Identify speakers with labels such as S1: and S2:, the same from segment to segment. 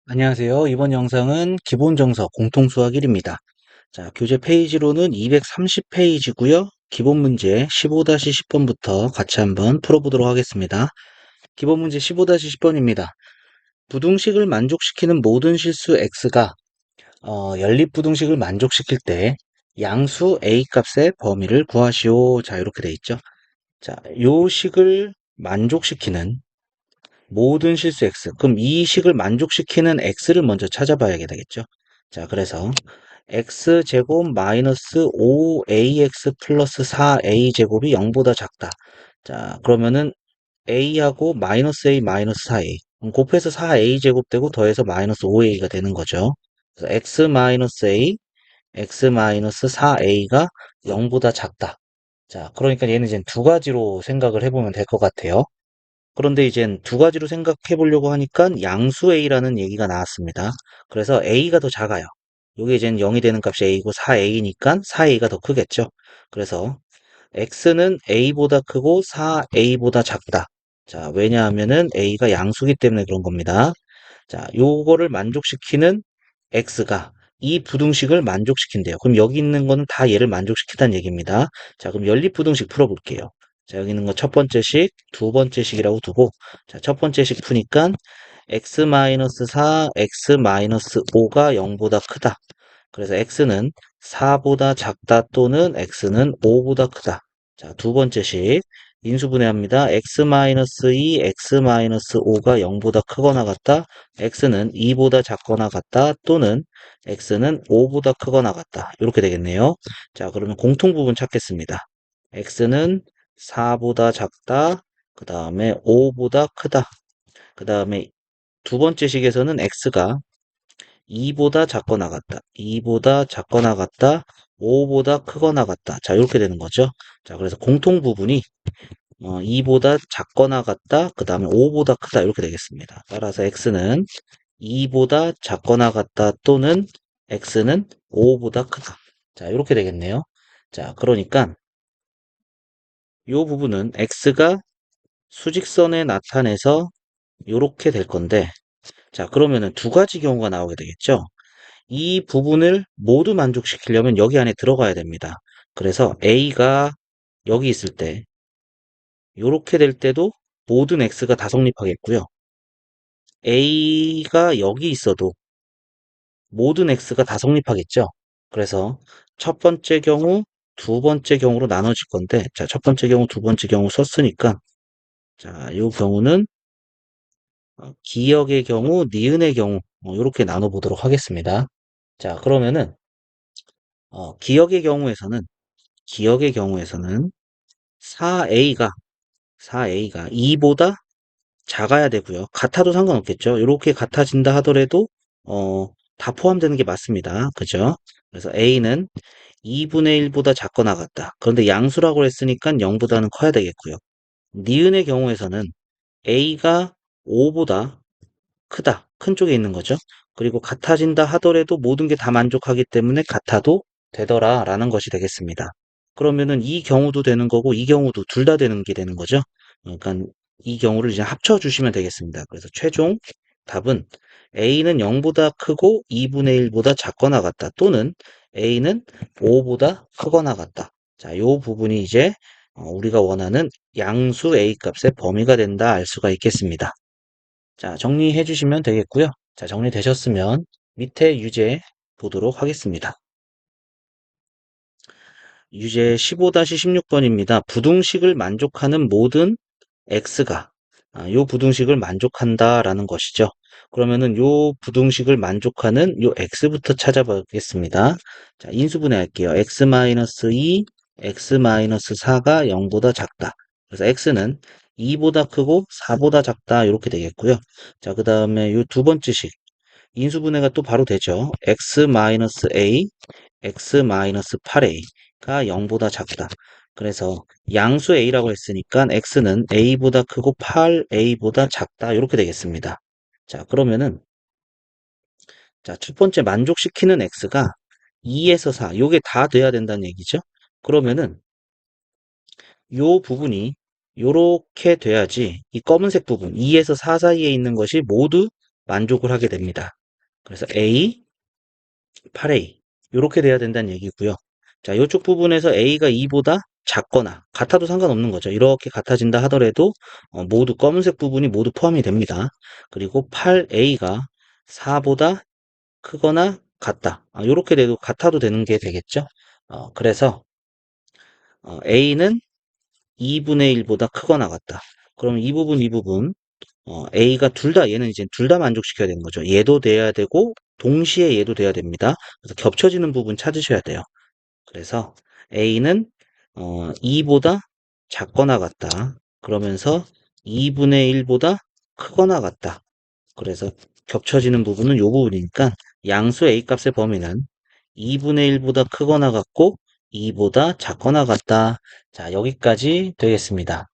S1: 안녕하세요. 이번 영상은 기본정서 공통수학 1입니다. 자, 교재 페이지로는 230페이지고요. 기본 문제 15-10번부터 같이 한번 풀어보도록 하겠습니다. 기본 문제 15-10번입니다. 부등식을 만족시키는 모든 실수 x가 연립부등식을 만족시킬 때 양수 a 값의 범위를 구하시오. 자, 이렇게 돼 있죠. 자, 요 식을 만족시키는 모든 실수 x. 그럼 이 식을 만족시키는 x를 먼저 찾아봐야 되겠죠. 자, 그래서 x제곱 마이너스 5ax 플러스 4a제곱이 0보다 작다. 자, 그러면은 a하고 마이너스 a 마이너스 4a. 그럼 곱해서 4a제곱 되고 더해서 마이너스 5a가 되는 거죠. 그래서 x 마이너스 a, x 마이너스 4a가 0보다 작다. 자, 그러니까 얘는 이제 두 가지로 생각을 해보면 될 것 같아요. 그런데 이젠 두 가지로 생각해 보려고 하니까 양수 A라는 얘기가 나왔습니다. 그래서 A가 더 작아요. 요게 이젠 0이 되는 값이 A고 4A니까 4A가 더 크겠죠. 그래서 X는 A보다 크고 4A보다 작다. 자, 왜냐하면은 A가 양수기 때문에 그런 겁니다. 자, 요거를 만족시키는 X가 이 부등식을 만족시킨대요. 그럼 여기 있는 거는 다 얘를 만족시킨다는 얘기입니다. 자, 그럼 연립부등식 풀어볼게요. 자, 여기 있는 거 첫 번째 식, 두 번째 식이라고 두고, 자, 첫 번째 식 푸니까 x-4, x-5가 0보다 크다. 그래서 x는 4보다 작다 또는 x는 5보다 크다. 자, 두 번째 식, 인수분해합니다. x-2, x-5가 0보다 크거나 같다. x는 2보다 작거나 같다 또는 x는 5보다 크거나 같다. 이렇게 되겠네요. 자, 그러면 공통부분 찾겠습니다. x는 4보다 작다. 그 다음에 5보다 크다. 그 다음에 두 번째 식에서는 x가 2보다 작거나 같다. 2보다 작거나 같다. 5보다 크거나 같다. 자, 이렇게 되는 거죠. 자, 그래서 공통부분이 2보다 작거나 같다. 그 다음에 5보다 크다. 이렇게 되겠습니다. 따라서 x는 2보다 작거나 같다 또는 x는 5보다 크다. 자, 이렇게 되겠네요. 자, 그러니까 이 부분은 x가 수직선에 나타내서 이렇게 될 건데, 자, 그러면은 두 가지 경우가 나오게 되겠죠. 이 부분을 모두 만족시키려면 여기 안에 들어가야 됩니다. 그래서 a가 여기 있을 때, 이렇게 될 때도 모든 x가 다 성립하겠고요. a가 여기 있어도 모든 x가 다 성립하겠죠. 그래서 첫 번째 경우, 두 번째 경우로 나눠질 건데, 자, 첫 번째 경우, 두 번째 경우 썼으니까, 자, 이 경우는 기역의 경우, 니은의 경우, 이렇게 나눠보도록 하겠습니다. 자, 그러면은, 기역의 경우에서는 4A가 2보다 작아야 되고요. 같아도 상관없겠죠. 이렇게 같아진다 하더라도, 다 포함되는 게 맞습니다. 그죠? 그래서 A는 2분의 1보다 작거나 같다. 그런데 양수라고 했으니까 0보다는 커야 되겠고요. 니은의 경우에서는 A가 5보다 크다. 큰 쪽에 있는 거죠. 그리고 같아진다 하더라도 모든 게 다 만족하기 때문에 같아도 되더라 라는 것이 되겠습니다. 그러면은 이 경우도 되는 거고 이 경우도 둘 다 되는 게 되는 거죠. 그러니까 이 경우를 이제 합쳐 주시면 되겠습니다. 그래서 최종 답은 A는 0보다 크고 2분의 1보다 작거나 같다. 또는 A는 5보다 크거나 같다. 자, 요 부분이 이제 우리가 원하는 양수 A 값의 범위가 된다 알 수가 있겠습니다. 자, 정리해 주시면 되겠고요. 자, 정리되셨으면 밑에 유제 보도록 하겠습니다. 유제 15-16번입니다. 부등식을 만족하는 모든 x가 요 부등식을 만족한다라는 것이죠. 그러면은 요 부등식을 만족하는 요 x부터 찾아보겠습니다. 자, 인수분해 할게요. x-2, x-4가 0보다 작다. 그래서 x는 2보다 크고 4보다 작다 이렇게 되겠고요. 자, 그 다음에 요 두 번째 식 인수분해가 또 바로 되죠. x-a, x-8a가 0보다 작다. 그래서 양수 a라고 했으니까 x는 a보다 크고 8a보다 작다. 이렇게 되겠습니다. 자, 그러면은 자, 첫 번째 만족시키는 x가 2에서 4. 요게 다 돼야 된다는 얘기죠. 그러면은 요 부분이 요렇게 돼야지 이 검은색 부분 2에서 4 사이에 있는 것이 모두 만족을 하게 됩니다. 그래서 A, 8A 요렇게 돼야 된다는 얘기고요. 자, 이쪽 부분에서 A가 2보다 작거나 같아도 상관없는 거죠. 이렇게 같아진다 하더라도 모두 검은색 부분이 모두 포함이 됩니다. 그리고 8A가 4보다 크거나 같다. 이렇게 돼도 같아도 되는 게 되겠죠. 그래서 A는 2분의 1보다 크거나 같다. 그럼 이 부분 A가 얘는 이제 둘 다 만족시켜야 되는 거죠. 얘도 돼야 되고 동시에 얘도 돼야 됩니다. 그래서 겹쳐지는 부분 찾으셔야 돼요. 그래서 A는 2보다 작거나 같다. 그러면서 2분의 1보다 크거나 같다. 그래서 겹쳐지는 부분은 이 부분이니까 양수 A 값의 범위는 2분의 1보다 크거나 같고 2보다 작거나 같다. 자, 여기까지 되겠습니다.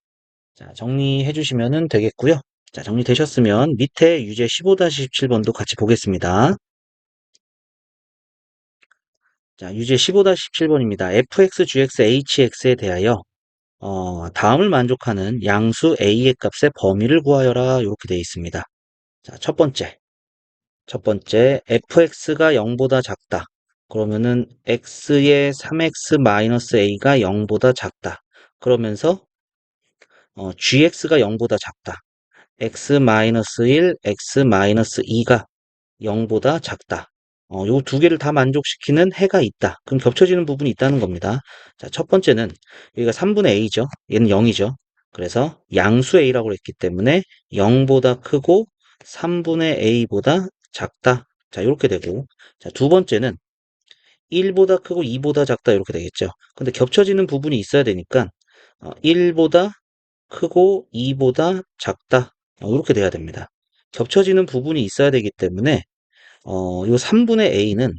S1: 자, 정리해 주시면 되겠고요. 자, 정리되셨으면 밑에 유제 15-17번도 같이 보겠습니다. 자, 유제 15-17번입니다. fx, gx, hx에 대하여 다음을 만족하는 양수 a의 값의 범위를 구하여라 이렇게 되어 있습니다. 자, 첫 번째 fx가 0보다 작다. 그러면은 x의 3x-a가 0보다 작다. 그러면서 gx가 0보다 작다. x-1, x-2가 0보다 작다. 요 두 개를 다 만족시키는 해가 있다. 그럼 겹쳐지는 부분이 있다는 겁니다. 자, 첫 번째는 여기가 3분의 a죠. 얘는 0이죠. 그래서 양수 a라고 했기 때문에 0보다 크고 3분의 a보다 작다. 자, 이렇게 되고. 자, 두 번째는 1보다 크고 2보다 작다. 이렇게 되겠죠. 근데 겹쳐지는 부분이 있어야 되니까 1보다 크고 2보다 작다. 이렇게 돼야 됩니다. 겹쳐지는 부분이 있어야 되기 때문에 요 3분의 a는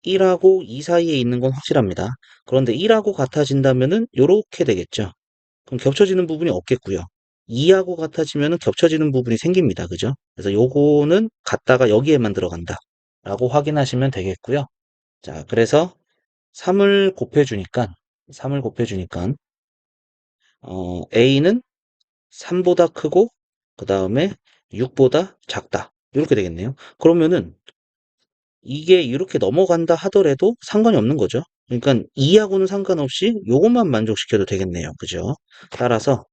S1: 1하고 2 사이에 있는 건 확실합니다. 그런데 1하고 같아진다면은 요렇게 되겠죠. 그럼 겹쳐지는 부분이 없겠고요. 2하고 같아지면은 겹쳐지는 부분이 생깁니다. 그죠? 그래서 요거는 같다가 여기에만 들어간다. 라고 확인하시면 되겠고요. 자, 그래서 3을 곱해주니까 a는 3보다 크고 그 다음에 6보다 작다. 이렇게 되겠네요. 그러면은 이게 이렇게 넘어간다 하더라도 상관이 없는 거죠. 그러니까 2하고는 상관없이 요것만 만족시켜도 되겠네요. 그죠? 따라서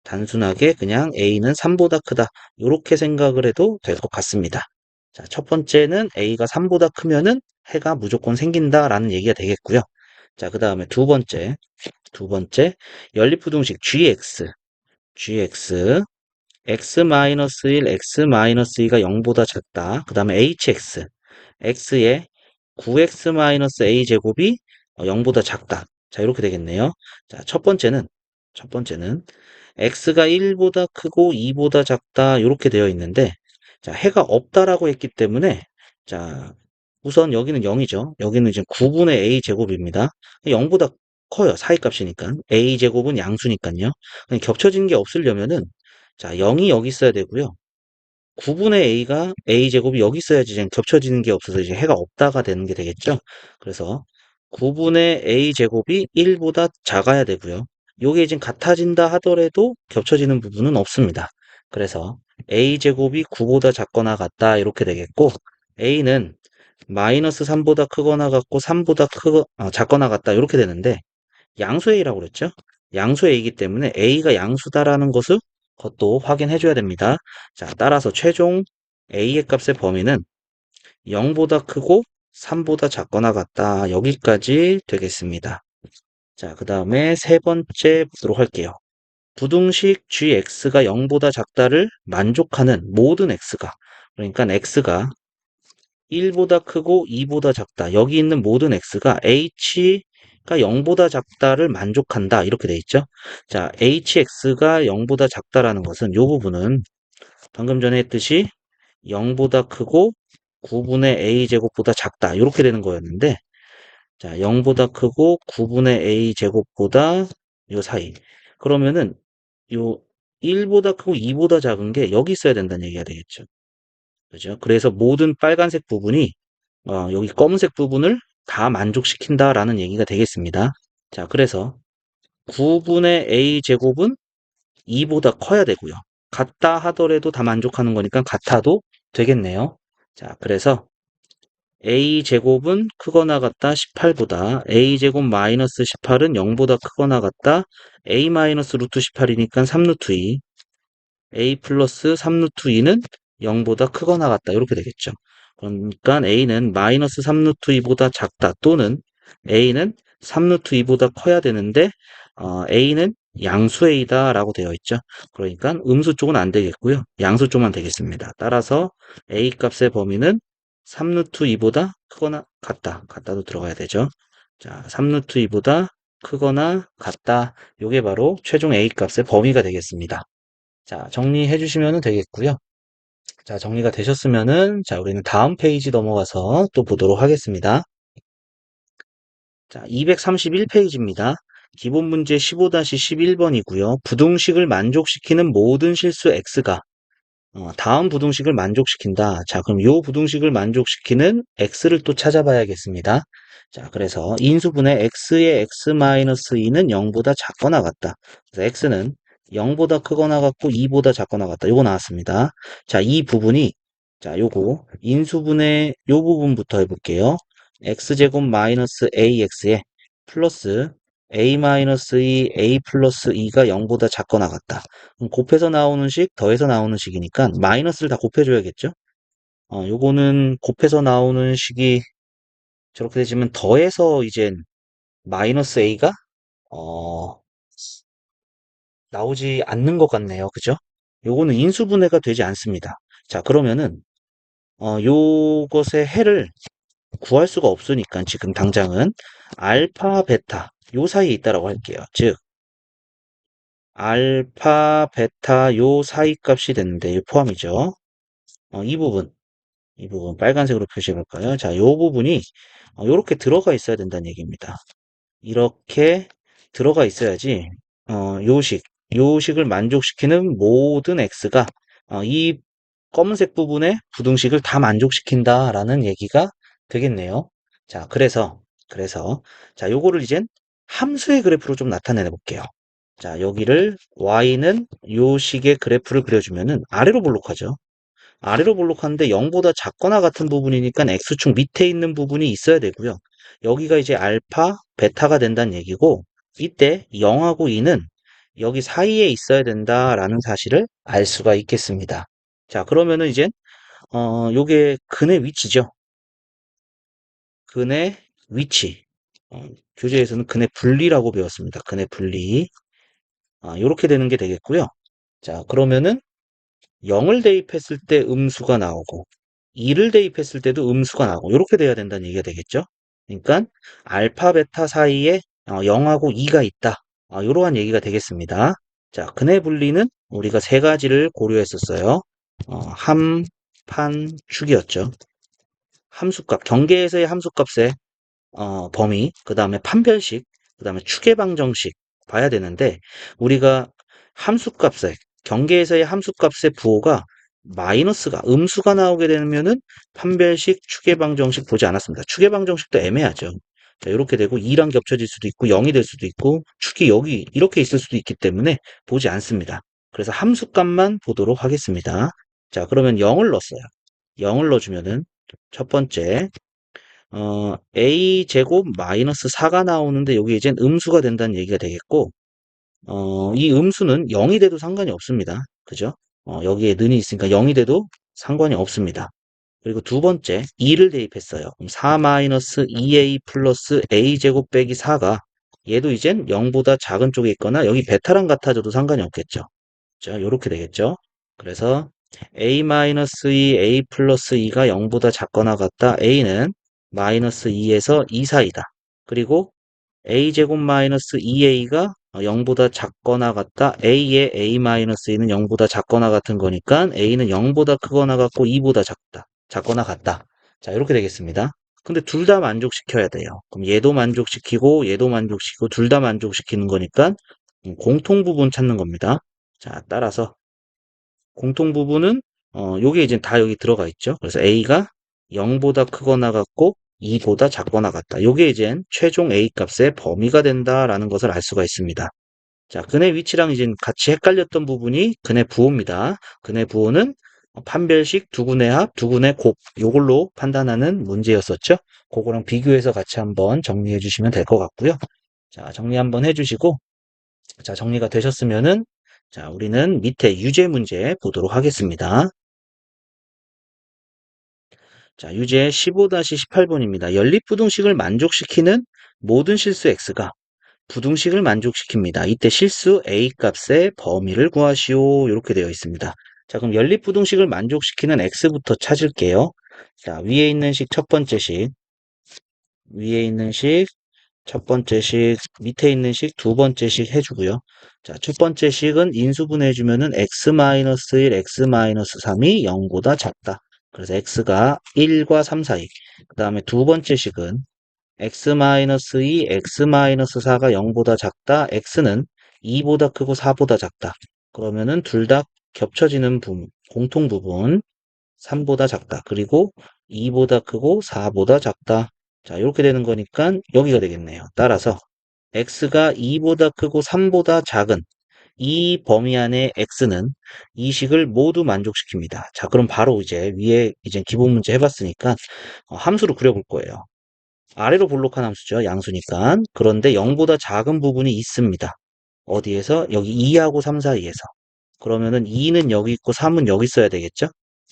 S1: 단순하게 그냥 A는 3보다 크다. 이렇게 생각을 해도 될 것 같습니다. 자, 첫 번째는 A가 3보다 크면은 해가 무조건 생긴다라는 얘기가 되겠고요. 자, 그 다음에 두 번째 연립부등식 gx x-1, x-2가 0보다 작다. 그 다음에 hx x의 9x-a 제곱이 0보다 작다. 자, 이렇게 되겠네요. 자, 첫 번째는 x가 1보다 크고 2보다 작다. 이렇게 되어 있는데, 자, 해가 없다라고 했기 때문에, 자, 우선 여기는 0이죠. 여기는 이제 9분의 a 제곱입니다. 0보다 커요. 사이값이니까. a 제곱은 양수니까요. 겹쳐진 게 없으려면은, 자, 0이 여기 있어야 되고요. 9분의 a가 a 제곱이 여기 있어야지 이제 겹쳐지는 게 없어서 이제 해가 없다가 되는 게 되겠죠. 그래서 9분의 a 제곱이 1보다 작아야 되고요. 요게 지금 같아진다 하더라도 겹쳐지는 부분은 없습니다. 그래서 a 제곱이 9보다 작거나 같다 이렇게 되겠고 a는 마이너스 3보다 크거나 같고 3보다 작거나 같다 이렇게 되는데 양수 a라고 그랬죠. 양수 a이기 때문에 a가 양수다라는 것을 그것도 확인해 줘야 됩니다. 자, 따라서 최종 a의 값의 범위는 0보다 크고 3보다 작거나 같다. 여기까지 되겠습니다. 자, 그 다음에 세 번째 보도록 할게요. 부등식 gx가 0보다 작다를 만족하는 모든 x가 그러니까 x가 1보다 크고 2보다 작다. 여기 있는 모든 x가 h가 0보다 작다를 만족한다. 이렇게 돼 있죠. 자, hx가 0보다 작다라는 것은 이 부분은 방금 전에 했듯이 0보다 크고 9분의 a 제곱보다 작다. 이렇게 되는 거였는데 자, 0보다 크고 9분의 a 제곱보다 요 사이. 그러면은 요 1보다 크고 2보다 작은 게 여기 있어야 된다는 얘기가 되겠죠. 그죠? 그래서 모든 빨간색 부분이 여기 검은색 부분을 다 만족시킨다라는 얘기가 되겠습니다. 자, 그래서 9분의 a제곱은 2보다 커야 되고요. 같다 하더라도 다 만족하는 거니까 같아도 되겠네요. 자, 그래서 a제곱은 크거나 같다 18보다 a제곱 마이너스 18은 0보다 크거나 같다 a 마이너스 루트 18이니까 3루트 2 a 플러스 3루트 2는 0보다 크거나 같다 이렇게 되겠죠. 그러니까 a는 마이너스 3루트 2보다 작다 또는 a는 3루트 2보다 커야 되는데 a는 양수 a다 라고 되어 있죠. 그러니까 음수 쪽은 안 되겠고요. 양수 쪽만 되겠습니다. 따라서 a 값의 범위는 3루트 2보다 크거나 같다. 같다도 들어가야 되죠. 자, 3루트 2보다 크거나 같다. 이게 바로 최종 a 값의 범위가 되겠습니다. 자, 정리해 주시면 되겠고요. 자, 정리가 되셨으면은, 자, 우리는 다음 페이지 넘어가서 또 보도록 하겠습니다. 자, 231페이지입니다. 기본 문제 15-11번이고요. 부등식을 만족시키는 모든 실수 x가 다음 부등식을 만족시킨다. 자, 그럼 요 부등식을 만족시키는 x를 또 찾아봐야겠습니다. 자, 그래서 인수분해 x의 x-2는 0보다 작거나 같다. 그래서 x는 0보다 크거나 같고 2보다 작거나 같다. 요거 나왔습니다. 자, 이 부분이 자, 요거 인수분해 요 부분부터 해볼게요. x제곱 마이너스 ax에 플러스 a-2 a 플러스 2가 0보다 작거나 같다. 그럼 곱해서 나오는 식, 더해서 나오는 식이니까 마이너스를 다 곱해줘야겠죠? 요거는 곱해서 나오는 식이 저렇게 되지만 더해서 이젠 마이너스 a가 어, 나오지 않는 것 같네요. 그죠? 요거는 인수분해가 되지 않습니다. 자, 그러면은 요것의 해를 구할 수가 없으니까 지금 당장은 알파, 베타 요 사이에 있다라고 할게요. 즉 알파, 베타 요 사이 값이 되는데 이 포함이죠. 이 부분 빨간색으로 표시해 볼까요? 자, 요 부분이 요렇게 들어가 있어야 된다는 얘기입니다. 이렇게 들어가 있어야지 요식을 만족시키는 모든 x가 이 검은색 부분의 부등식을 다 만족시킨다라는 얘기가 되겠네요. 자, 그래서 자, 요거를 이젠 함수의 그래프로 좀 나타내 볼게요. 자, 여기를 y는 요 식의 그래프를 그려주면은 아래로 볼록하죠. 아래로 볼록한데 0보다 작거나 같은 부분이니까 x축 밑에 있는 부분이 있어야 되고요. 여기가 이제 알파, 베타가 된다는 얘기고 이때 0하고 2는 여기 사이에 있어야 된다라는 사실을 알 수가 있겠습니다. 자, 그러면은 이제 요게 근의 위치죠. 근의 위치. 교재에서는 근의 분리라고 배웠습니다. 근의 분리. 요렇게 되는 게 되겠고요. 자, 그러면은 0을 대입했을 때 음수가 나오고 2를 대입했을 때도 음수가 나오고 이렇게 돼야 된다는 얘기가 되겠죠. 그러니까 알파, 베타 사이에 0하고 2가 있다. 이러한 얘기가 되겠습니다. 자, 근의 분리는 우리가 세 가지를 고려했었어요. 함, 판, 축이었죠. 함수값, 경계에서의 함수값의 범위, 그 다음에 판별식, 그 다음에 추계방정식 봐야 되는데 우리가 함수값의 경계에서의 함수값의 부호가 마이너스가 음수가 나오게 되면은 판별식, 추계방정식 보지 않았습니다. 추계방정식도 애매하죠. 자, 이렇게 되고 2랑 겹쳐질 수도 있고 0이 될 수도 있고 축이 여기 이렇게 있을 수도 있기 때문에 보지 않습니다. 그래서 함수값만 보도록 하겠습니다. 자, 그러면 0을 넣었어요. 0을 넣어주면은 첫 번째 a 제곱 마이너스 4가 나오는데 여기 이젠 음수가 된다는 얘기가 되겠고 이 음수는 0이 돼도 상관이 없습니다. 그죠? 여기에 는이 있으니까 0이 돼도 상관이 없습니다. 그리고 두 번째 2를 대입했어요. 그럼 4 마이너스 2a 플러스 a 제곱 빼기 4가 얘도 이젠 0보다 작은 쪽에 있거나 여기 베타랑 같아져도 상관이 없겠죠. 자, 이렇게 되겠죠. 그래서 a 마이너스 2, a 플러스 2가 0보다 작거나 같다. a는 마이너스 2에서 2 사이다. 그리고 a제곱 마이너스 2a가 0보다 작거나 같다. a의 a 마이너스 2는 0보다 작거나 같은 거니까 a는 0보다 크거나 같고 2보다 작다. 작거나 같다. 자, 이렇게 되겠습니다. 근데 둘 다 만족시켜야 돼요. 그럼 얘도 만족시키고 얘도 만족시키고 둘 다 만족시키는 거니까 공통 부분 찾는 겁니다. 자, 따라서 공통 부분은 요게 이제 다 여기 들어가 있죠. 그래서 a가 0보다 크거나 같고 2보다 작거나 같다. 요게 이제 최종 a 값의 범위가 된다라는 것을 알 수가 있습니다. 자, 근의 위치랑 이제 같이 헷갈렸던 부분이 근의 부호입니다. 근의 부호는 판별식 두근의 합, 두근의 곱, 요걸로 판단하는 문제였었죠. 그거랑 비교해서 같이 한번 정리해 주시면 될 것 같고요. 자, 정리 한번 해주시고, 자, 정리가 되셨으면은, 자, 우리는 밑에 유제 문제 보도록 하겠습니다. 자, 유제 15-18번입니다. 연립부등식을 만족시키는 모든 실수 x가 부등식을 만족시킵니다. 이때 실수 a 값의 범위를 구하시오. 이렇게 되어 있습니다. 자, 그럼 연립부등식을 만족시키는 x부터 찾을게요. 자, 위에 있는 식, 첫 번째 식, 밑에 있는 식, 두 번째 식 해주고요. 자, 첫 번째 식은 인수분해해주면은 x-1, x-3이 0보다 작다. 그래서 x가 1과 3 사이. 그 다음에 두 번째 식은 x-2, x-4가 0보다 작다. x는 2보다 크고 4보다 작다. 그러면은 둘 다 겹쳐지는 부분, 공통 부분 3보다 작다. 그리고 2보다 크고 4보다 작다. 자, 이렇게 되는 거니까 여기가 되겠네요. 따라서 x가 2보다 크고 3보다 작은 이 범위 안에 x는 이 식을 모두 만족시킵니다. 자, 그럼 바로 이제 위에 이제 기본 문제 해봤으니까 함수로 그려볼 거예요. 아래로 볼록한 함수죠. 양수니까. 그런데 0보다 작은 부분이 있습니다. 어디에서? 여기 2하고 3 사이에서. 그러면은 2는 여기 있고 3은 여기 있어야 되겠죠?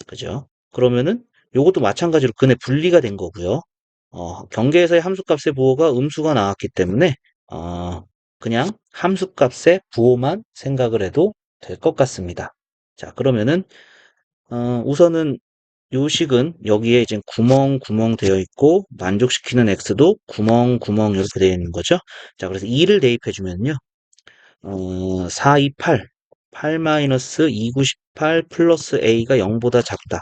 S1: 그죠? 그러면은 요것도 마찬가지로 근의 분리가 된 거고요. 경계에서의 함수값의 부호가 음수가 나왔기 때문에 어, 그냥 함수값의 부호만 생각을 해도 될 것 같습니다. 자, 그러면은 우선은 요 식은 여기에 이제 구멍 되어 있고 만족시키는 x도 구멍 이렇게 되어 있는 거죠. 자, 그래서 2를 대입해 주면요. 4, 2, 8 마이너스 2, 98 플러스 a가 0보다 작다.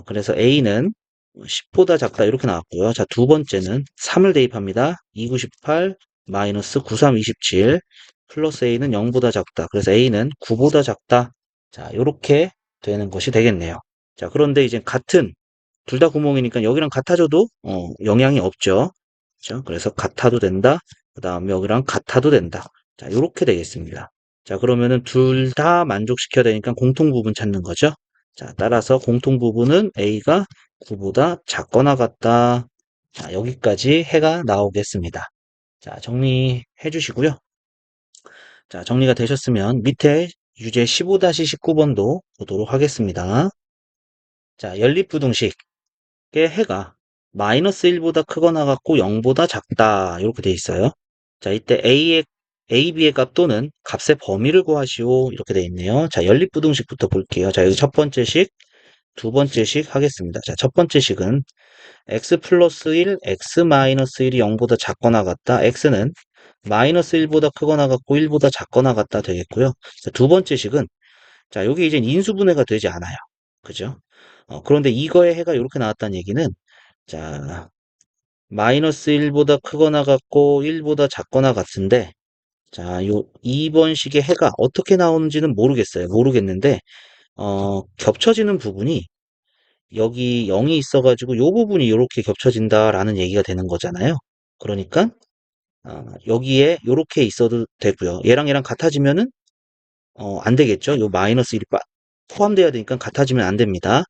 S1: 그래서 a는 10보다 작다 이렇게 나왔고요. 자, 두 번째는 3을 대입합니다. 2, 98 마이너스 93, 27 플러스 a는 0보다 작다. 그래서 a는 9보다 작다. 자, 이렇게 되는 것이 되겠네요. 자, 그런데 이제 같은 둘 다 구멍이니까 여기랑 같아져도 영향이 없죠. 그렇죠? 그래서 같아도 된다. 그 다음에 여기랑 같아도 된다. 자, 이렇게 되겠습니다. 자, 그러면은 둘 다 만족시켜야 되니까 공통 부분 찾는 거죠. 자, 따라서 공통 부분은 A가 9보다 작거나 같다. 자, 여기까지 해가 나오겠습니다. 자, 정리해 주시고요. 자, 정리가 되셨으면 밑에 유제 15-19번도 보도록 하겠습니다. 자, 연립부등식. 의 해가 마이너스 1보다 크거나 같고 0보다 작다. 이렇게 돼 있어요. 자, 이때 A, B의 값 또는 값의 범위를 구하시오. 이렇게 돼 있네요. 자, 연립부등식부터 볼게요. 자, 여기 첫 번째 식, 두 번째 식 하겠습니다. 자, 첫 번째 식은 x 플러스 1, x 마이너스 1이 0보다 작거나 같다. x는 마이너스 1보다 크거나 같고 1보다 작거나 같다 되겠고요. 자, 두 번째 식은 자, 여기 이제 인수분해가 되지 않아요. 그죠? 그런데 이거의 해가 이렇게 나왔다는 얘기는 자, 마이너스 1보다 크거나 같고 1보다 작거나 같은데 자, 요 2번 식의 해가 어떻게 나오는지는 모르겠어요. 모르겠는데 겹쳐지는 부분이 여기 0이 있어가지고 요 부분이 이렇게 겹쳐진다라는 얘기가 되는 거잖아요. 그러니까 여기에 이렇게 있어도 되고요. 얘랑 같아지면은 안 되겠죠. 요 마이너스 1이 포함되어야 되니까 같아지면 안 됩니다.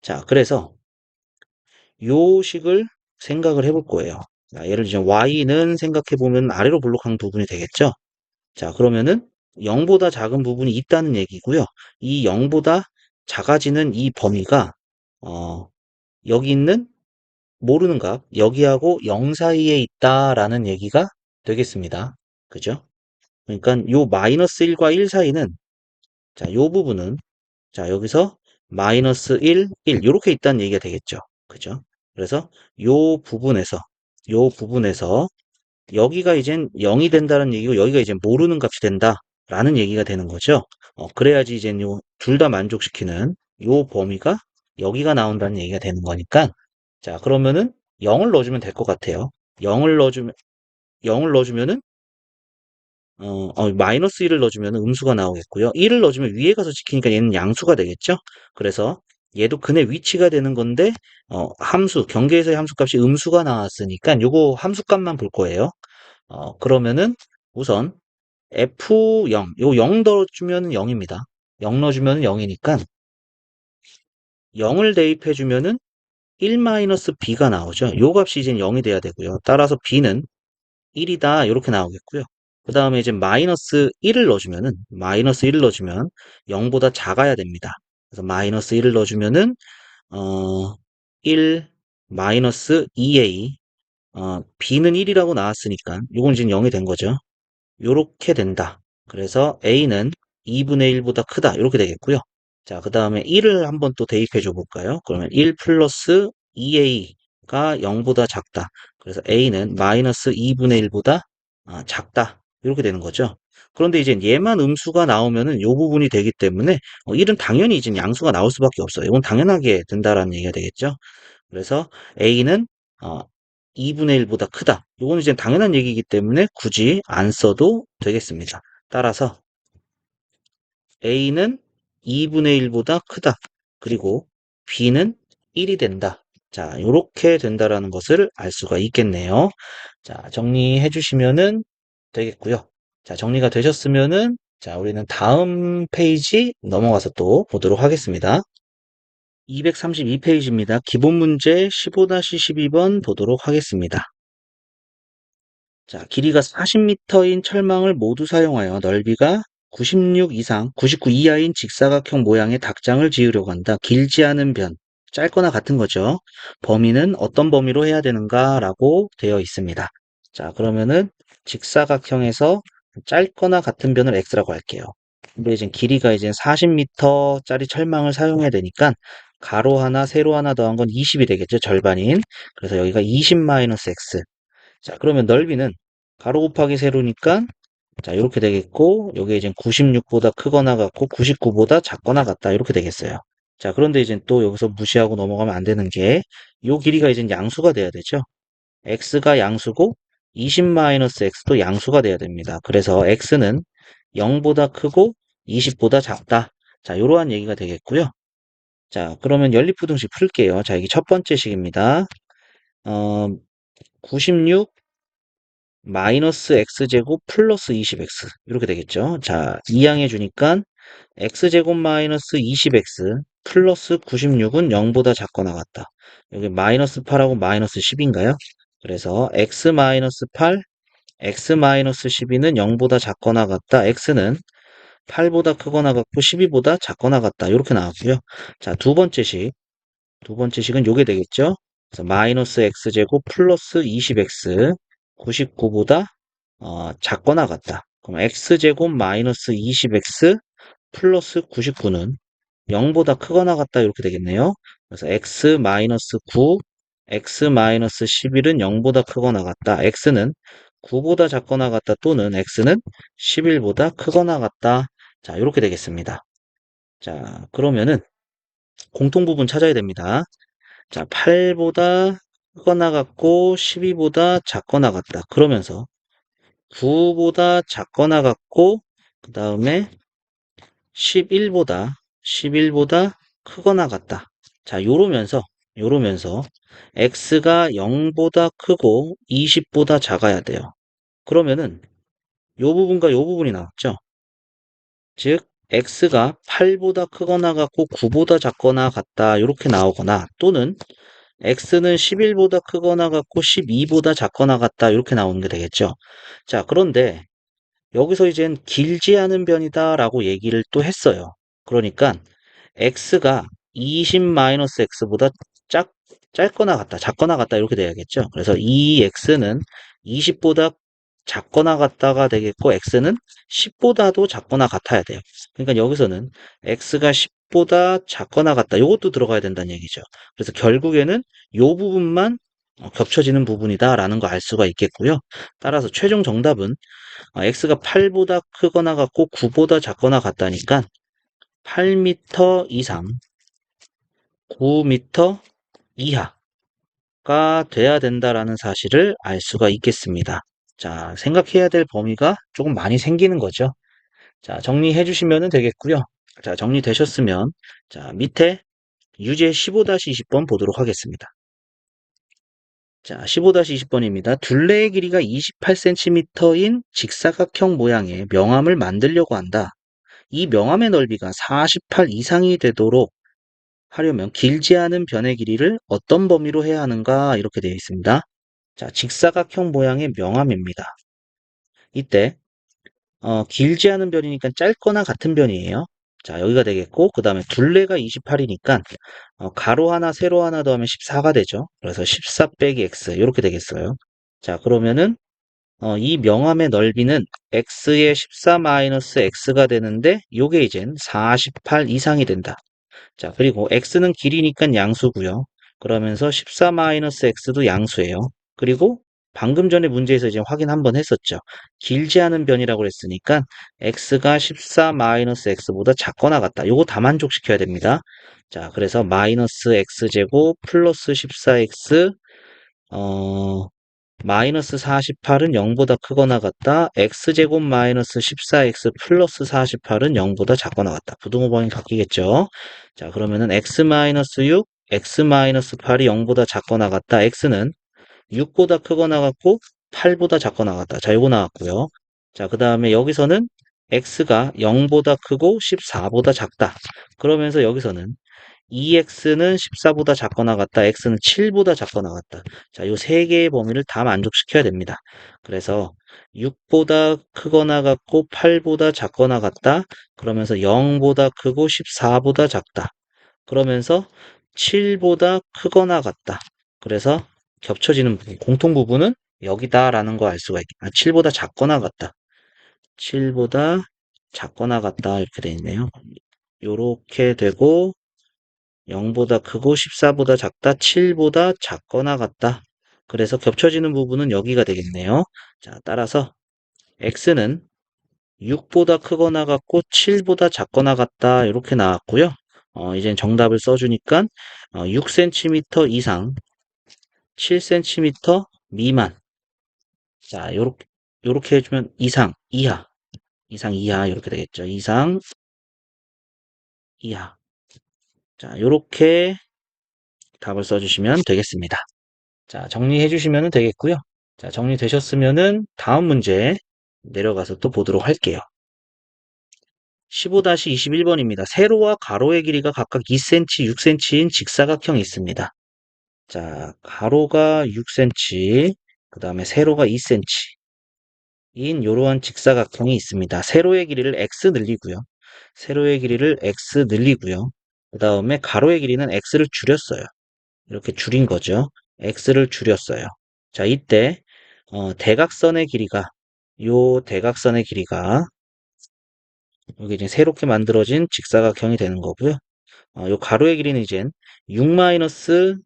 S1: 자, 그래서 요 식을 생각을 해볼 거예요. 자, 예를 들면 y는 생각해 보면 아래로 볼록한 부분이 되겠죠. 자, 그러면은 0보다 작은 부분이 있다는 얘기고요. 이 0보다 작아지는 이 범위가 어, 여기 있는 모르는 값, 여기하고 0 사이에 있다라는 얘기가 되겠습니다. 그죠? 그러니까 요 마이너스 1과 1 사이는 자, 요 부분은 자, 여기서 마이너스 1, 1 이렇게 있다는 얘기가 되겠죠. 그죠? 그래서 요 부분에서 여기가 이젠 0이 된다는 얘기고 여기가 이제 모르는 값이 된다라는 얘기가 되는 거죠. 그래야지 이제 둘 다 만족시키는 요 범위가 여기가 나온다는 얘기가 되는 거니까 자, 그러면은 0을 넣어주면 될 것 같아요. 0을 넣어주면은 마이너스 1을 넣어주면 음수가 나오겠고요. 1을 넣어주면 위에 가서 지키니까 얘는 양수가 되겠죠? 그래서 얘도 근의 위치가 되는 건데, 경계에서의 함수값이 음수가 나왔으니까 요거 함수값만 볼 거예요. 그러면은 우선 F0, 요 0 넣어주면 0입니다. 0 넣어주면 0이니까 0을 대입해주면은 1-b가 나오죠. 요 값이 이제 0이 돼야 되고요. 따라서 b는 1이다 이렇게 나오겠고요. 그 다음에 이제 마이너스 1을 넣어주면 0보다 작아야 됩니다. 그래서 마이너스 1을 넣어주면은 1 마이너스 2a b는 1이라고 나왔으니까 이건 지금 0이 된 거죠. 요렇게 된다. 그래서 a는 2분의 1보다 크다 이렇게 되겠고요. 자, 그 다음에 1을 한번 또 대입해 줘 볼까요? 그러면 1 플러스 2a가 0보다 작다. 그래서 a는 마이너스 2분의 1보다 작다. 이렇게 되는 거죠. 그런데 이제 얘만 음수가 나오면은 요 부분이 되기 때문에 1은 당연히 이제 양수가 나올 수밖에 없어요. 이건 당연하게 된다라는 얘기가 되겠죠. 그래서 a는 어, 2분의 1보다 크다. 이거는 이제 당연한 얘기이기 때문에 굳이 안 써도 되겠습니다. 따라서 a는 2분의 1보다 크다. 그리고 b는 1이 된다. 자, 이렇게 된다라는 것을 알 수가 있겠네요. 자, 정리해 주시면은 되겠고요. 자, 정리가 되셨으면은 자, 우리는 다음 페이지 넘어가서 또 보도록 하겠습니다. 232페이지입니다. 기본 문제 15-12번 보도록 하겠습니다. 자, 길이가 40m인 철망을 모두 사용하여 넓이가 96 이상, 99 이하인 직사각형 모양의 닭장을 지으려고 한다. 길지 않은 변, 짧거나 같은 거죠. 범위는 어떤 범위로 해야 되는가 라고 되어 있습니다. 자, 그러면은 직사각형에서 짧거나 같은 변을 x라고 할게요. 근데 이제 길이가 이제 40m짜리 철망을 사용해야 되니까 가로 하나, 세로 하나 더한 건 20이 되겠죠. 절반인. 그래서 여기가 20-x. 자, 그러면 넓이는 가로 곱하기 세로니까 자, 이렇게 되겠고 여기 이제 96보다 크거나 같고 99보다 작거나 같다. 이렇게 되겠어요. 자, 그런데 이제 또 여기서 무시하고 넘어가면 안 되는 게 요 길이가 이제 양수가 돼야 되죠. x가 양수고 20-x도 양수가 돼야 됩니다. 그래서 x는 0보다 크고 20보다 작다. 자, 이러한 얘기가 되겠고요. 자, 그러면 연립부등식 풀게요. 자, 이게 첫 번째 식입니다. 96 마이너스 x제곱 플러스 20x 이렇게 되겠죠. 자, 이항해 주니까 x제곱 마이너스 20x 플러스 96은 0보다 작거나 같다. 여기 마이너스 8하고 마이너스 10인가요? 그래서 x 마이너스 8, x 마이너스 12는 0보다 작거나 같다. x는 8보다 크거나 같고 12보다 작거나 같다. 이렇게 나왔고요. 자, 두 번째 식은 요게 되겠죠. 그래서 마이너스 x제곱 플러스 20x 99보다 작거나 같다. 그럼 x제곱 마이너스 20x 플러스 99는 0보다 크거나 같다 이렇게 되겠네요. 그래서 x 마이너스 9, x 마이너스 11은 0보다 크거나 같다. x는 9보다 작거나 같다 또는 x는 11보다 크거나 같다. 자, 이렇게 되겠습니다. 자, 그러면은 공통부분 찾아야 됩니다. 자, 8보다 크거나 같고 12보다 작거나 같다. 그러면서 9보다 작거나 같고 그 다음에 11보다 크거나 같다. 자, 요러면서 x가 0보다 크고 20보다 작아야 돼요. 그러면은 요 부분과 요 부분이 나왔죠. 즉 x가 8보다 크거나 같고 9보다 작거나 같다. 이렇게 나오거나 또는 x는 11보다 크거나 같고 12보다 작거나 같다. 이렇게 나오는 게 되겠죠. 자, 그런데 여기서 이젠 길지 않은 변이다라고 얘기를 또 했어요. 그러니까 x가 20-x보다 짧거나 같다, 작거나 같다 이렇게 돼야겠죠. 그래서 이 x는 20보다 작거나 같다가 되겠고 x는 10보다도 작거나 같아야 돼요. 그러니까 여기서는 x가 10보다 작거나 같다. 이것도 들어가야 된다는 얘기죠. 그래서 결국에는 이 부분만 겹쳐지는 부분이다라는 거 알 수가 있겠고요. 따라서 최종 정답은 x가 8보다 크거나 같고 9보다 작거나 같다니까 8m 이상 9m 이하가 돼야 된다라는 사실을 알 수가 있겠습니다. 자, 생각해야 될 범위가 조금 많이 생기는 거죠. 자, 정리해 주시면 되겠고요. 자, 정리되셨으면 자, 밑에 유제 15-20번 보도록 하겠습니다. 자, 15-20번입니다. 둘레의 길이가 28cm인 직사각형 모양의 명암을 만들려고 한다. 이 명암의 넓이가 48 이상이 되도록 하려면 길지 않은 변의 길이를 어떤 범위로 해야 하는가 이렇게 되어 있습니다. 자, 직사각형 모양의 명암입니다. 이때 길지 않은 변이니까 짧거나 같은 변이에요. 자, 여기가 되겠고 그 다음에 둘레가 28이니까 가로 하나 세로 하나 더하면 14가 되죠. 그래서 14 빼기 x 이렇게 되겠어요. 자, 그러면은 이 명암의 넓이는 x의 14 마이너스 x가 되는데 요게 이젠 48 이상이 된다. 자, 그리고 x는 길이니까 양수고요. 그러면서 14 마이너스 x도 양수예요. 그리고 방금 전에 문제에서 이제 확인 한번 했었죠. 길지 않은 변이라고 했으니까 x가 14 마이너스 x보다 작거나 같다. 요거 다 만족시켜야 됩니다. 자, 그래서 마이너스 x제곱 플러스 14x 마이너스 48은 0보다 크거나 같다. x제곱 마이너스 14x 플러스 48은 0보다 작거나 같다. 부등호방이 바뀌겠죠. 자, 그러면은 x 마이너스 6, x 마이너스 8이 0보다 작거나 같다. x는 6보다 크거나 같고 8보다 작거나 같다. 자, 요거 나왔고요. 자, 그 다음에 여기서는 x가 0보다 크고 14보다 작다. 그러면서 여기서는 2x는 14보다 작거나 같다. x는 7보다 작거나 같다. 자, 요 세 개의 범위를 다 만족시켜야 됩니다. 그래서 6보다 크거나 같고 8보다 작거나 같다. 그러면서 0보다 크고 14보다 작다. 그러면서 7보다 크거나 같다. 그래서 겹쳐지는 부분, 공통 부분은 여기다라는 거 알 수가 있겠다. 7보다 작거나 같다. 7보다 작거나 같다. 이렇게 돼 있네요. 요렇게 되고 0보다 크고 14보다 작다, 7보다 작거나 같다. 그래서 겹쳐지는 부분은 여기가 되겠네요. 자, 따라서 x는 6보다 크거나 같고 7보다 작거나 같다. 이렇게 나왔고요. 이젠 정답을 써주니까 6cm 이상, 7cm 미만. 자, 요렇게 해주면 이상, 이하, 이상, 이하 이렇게 되겠죠. 이상, 이하. 자, 요렇게 답을 써주시면 되겠습니다. 자, 정리해 주시면 되겠고요. 자, 정리되셨으면은 다음 문제 내려가서 또 보도록 할게요. 15-21번입니다. 세로와 가로의 길이가 각각 2cm, 6cm인 직사각형이 있습니다. 자, 가로가 6cm, 그 다음에 세로가 2cm인 이러한 직사각형이 있습니다. 세로의 길이를 x 늘리고요. 세로의 길이를 x 늘리고요. 그 다음에 가로의 길이는 x를 줄였어요. 이렇게 줄인 거죠. x를 줄였어요. 자, 이때 대각선의 길이가 요 대각선의 길이가 여기 이제 새롭게 만들어진 직사각형이 되는 거고요. 요 가로의 길이는 이젠 6 마이너스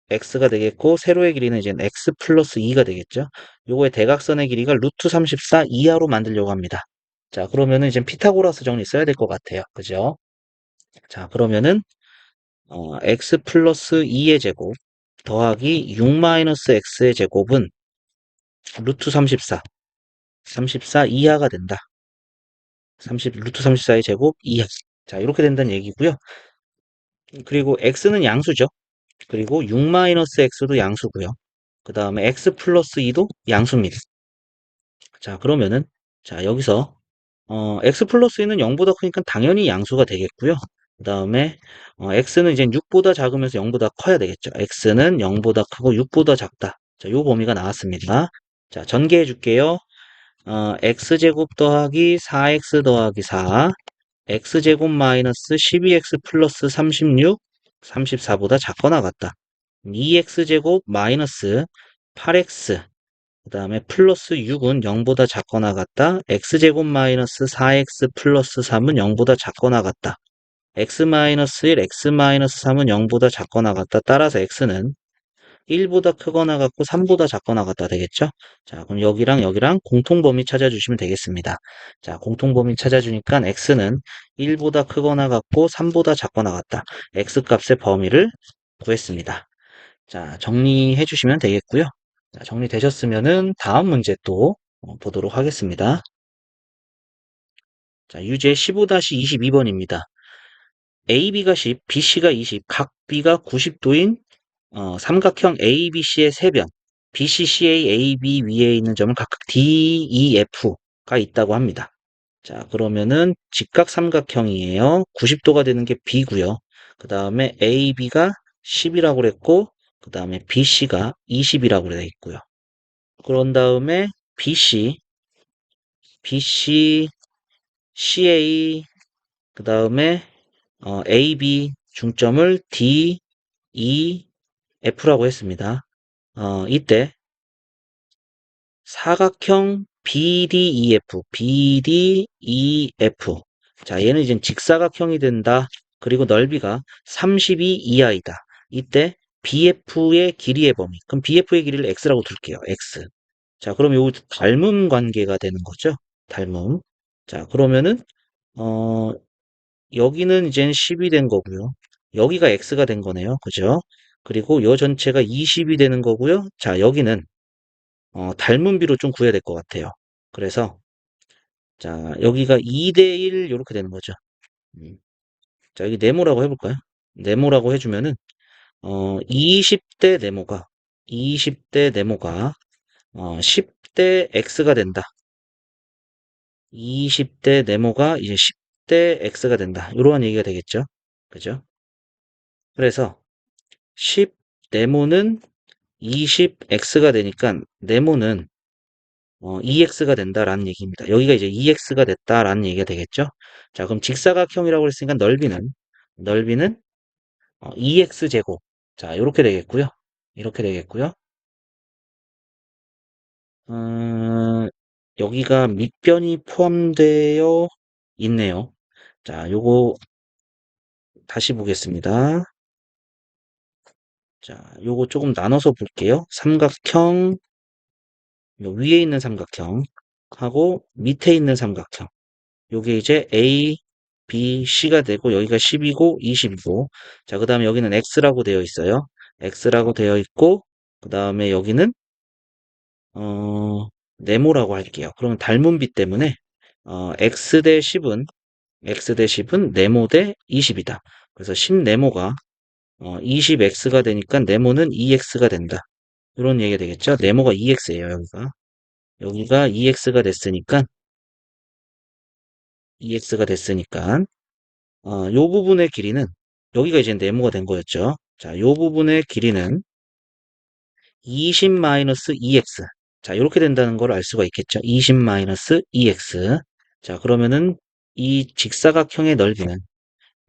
S1: x가 되겠고 세로의 길이는 이제 x 플러스 2가 되겠죠. 요거의 대각선의 길이가 루트 34 이하로 만들려고 합니다. 자, 그러면은 이제 피타고라스 정리 써야 될 것 같아요. 그죠? 자, 그러면은 x 플러스 2의 제곱 더하기 6 마이너스 x의 제곱은 루트 34, 34 이하가 된다. 루트 34의 제곱 이하. 자, 이렇게 된다는 얘기고요. 그리고 x는 양수죠. 그리고 6 마이너스 x도 양수고요. 그 다음에 x 플러스 2도 양수입니다. 자, 그러면은 자, 여기서 x 플러스 2는 0보다 크니까 당연히 양수가 되겠고요. 그 다음에 x는 이제 6보다 작으면서 0보다 커야 되겠죠. x는 0보다 크고 6보다 작다. 자, 요 범위가 나왔습니다. 자, 전개해 줄게요. x제곱 더하기 4x 더하기 4 x제곱 마이너스 12x 플러스 36 34보다 작거나 같다. 2x제곱 마이너스 8x 그 다음에 플러스 6은 0보다 작거나 같다. x제곱 마이너스 4x 플러스 3은 0보다 작거나 같다. x 마이너스 1, x 마이너스 3은 0보다 작거나 같다. 따라서 x는 1보다 크거나 같고 3보다 작거나 같다 되겠죠? 자, 그럼 여기랑 여기랑 공통범위 찾아주시면 되겠습니다. 자, 공통범위 찾아주니까 x는 1보다 크거나 같고 3보다 작거나 같다. x 값의 범위를 구했습니다. 자, 정리해 주시면 되겠고요. 자, 정리되셨으면은 다음 문제 또 보도록 하겠습니다. 자, 유제 15-22번입니다. AB가 10, BC가 20, 각 B가 90도인 삼각형 ABC의 세변 BCCA, AB 위에 있는 점을 각각 D, E, F가 있다고 합니다. 자, 그러면은 직각 삼각형이에요. 90도가 되는 게 B고요. 그 다음에 AB가 10이라고 그랬고, 그 다음에 BC가 20이라고 되어 있고요. 그런 다음에 BC, CA, 그 다음에 AB 중점을 D, E, F라고 했습니다. 이때 사각형 BDEF. 자, 얘는 이제 직사각형이 된다. 그리고 넓이가 32 이하이다. 이때 BF의 길이의 범위. 그럼 BF의 길이를 X라고 둘게요. X. 자, 그럼 요 닮음 관계가 되는 거죠. 닮음. 자, 그러면은, 어, 여기는 이제 10이 된 거고요. 여기가 X가 된 거네요. 그죠? 그리고 요 전체가 20이 되는 거고요. 자, 여기는 닮은 비로 좀 구해야 될 것 같아요. 그래서 자 여기가 2대1 이렇게 되는 거죠. 음. 자 여기 네모라고 해볼까요? 네모라고 해주면은 20대 네모가 20대 네모가 10대 x가 된다. 20대 네모가 이제 10대 x가 된다. 이러한 얘기가 되겠죠. 그죠? 그래서 10 네모는 20x가 되니까 네모는 2x가 된다라는 얘기입니다. 여기가 이제 2x가 됐다라는 얘기가 되겠죠? 자, 그럼 직사각형이라고 했으니까 넓이는 2x 제곱. 자, 이렇게 되겠고요. 이렇게 되겠고요. 음, 여기가 밑변이 포함되어 있네요. 자, 요거 다시 보겠습니다. 자, 요거 조금 나눠서 볼게요. 삼각형, 요 위에 있는 삼각형 하고 밑에 있는 삼각형. 요게 이제 A, B, C가 되고 여기가 10이고 20이고 자, 그 다음에 여기는 X라고 되어 있어요. X라고 되어 있고 그 다음에 여기는 어, 네모라고 할게요. 그러면 닮은 비 때문에 X 대 10은 네모 대 20이다. 그래서 10 네모가 20X가 되니까 네모는 2X가 된다. 이런 얘기가 되겠죠. 네모가 2X예요, 여기가 2X가 됐으니까 요 부분의 길이는 여기가 이제 네모가 된 거였죠. 자, 요 부분의 길이는 20-2x. 자, 이렇게 된다는 걸 알 수가 있겠죠. 20-2x. 자, 그러면은 이 직사각형의 넓이는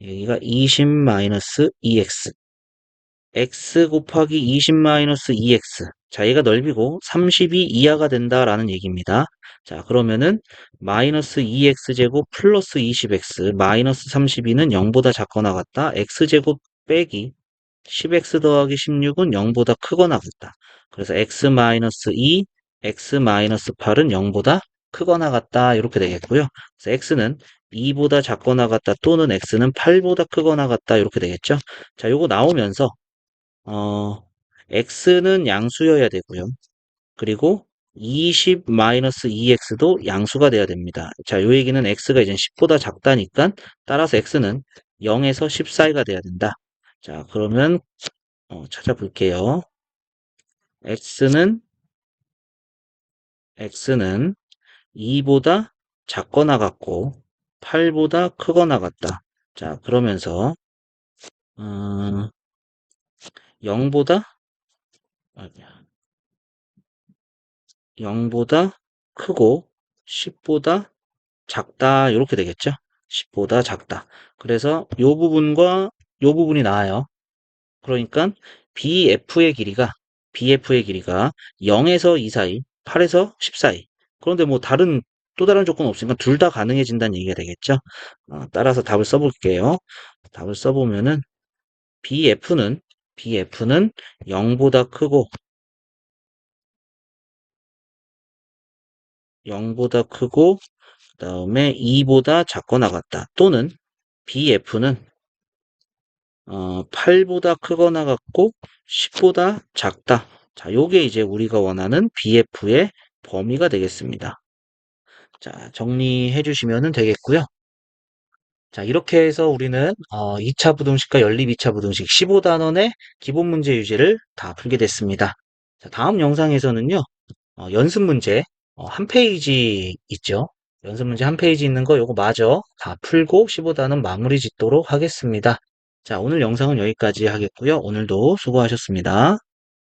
S1: 여기가 20-2x. x 곱하기 20-2x. 자, 얘가 넓이고 32 이하가 된다라는 얘기입니다. 자, 그러면은 마이너스 2x 제곱 플러스 20x 마이너스 32는 0보다 작거나 같다. x제곱 빼기 10x 더하기 16은 0보다 크거나 같다. 그래서 x-2, x-8은 0보다 크거나 같다. 이렇게 되겠고요. 그래서 x는 2보다 작거나 같다 또는 x는 8보다 크거나 같다. 이렇게 되겠죠. 자, 요거 나오면서 어, x는 양수여야 되고요. 그리고 20-2x도 양수가 돼야 됩니다. 자, 요 얘기는 x가 이제 10보다 작다니까 따라서 x는 0에서 10 사이가 돼야 된다. 자, 그러면 찾아볼게요. x는 2보다 작거나 같고 8보다 크거나 같다. 자, 그러면서 0보다 0보다 크고 10보다 작다 이렇게 되겠죠. 10보다 작다. 그래서 요 부분과 요 부분이 나와요. 그러니까 BF의 길이가 0에서 2 사이, 8에서 10 사이. 그런데 뭐 또 다른 조건 없으니까 둘 다 가능해진다는 얘기가 되겠죠. 따라서 답을 써볼게요. 답을 써보면은 BF는 0보다 크고 0보다 크고 그다음에 2보다 작거나 같다. 또는 BF는 8보다 크거나 같고 10보다 작다. 자, 요게 이제 우리가 원하는 BF의 범위가 되겠습니다. 자, 정리해 주시면 되겠고요. 자, 이렇게 해서 우리는 2차 부등식과 연립 2차 부등식 15단원의 기본 문제 유제를 다 풀게 됐습니다. 자, 다음 영상에서는요, 연습 문제, 한 페이지 있죠? 연습 문제 한 페이지 있는 거 요거 마저 다 풀고 15단원 마무리 짓도록 하겠습니다. 자, 오늘 영상은 여기까지 하겠고요. 오늘도 수고하셨습니다.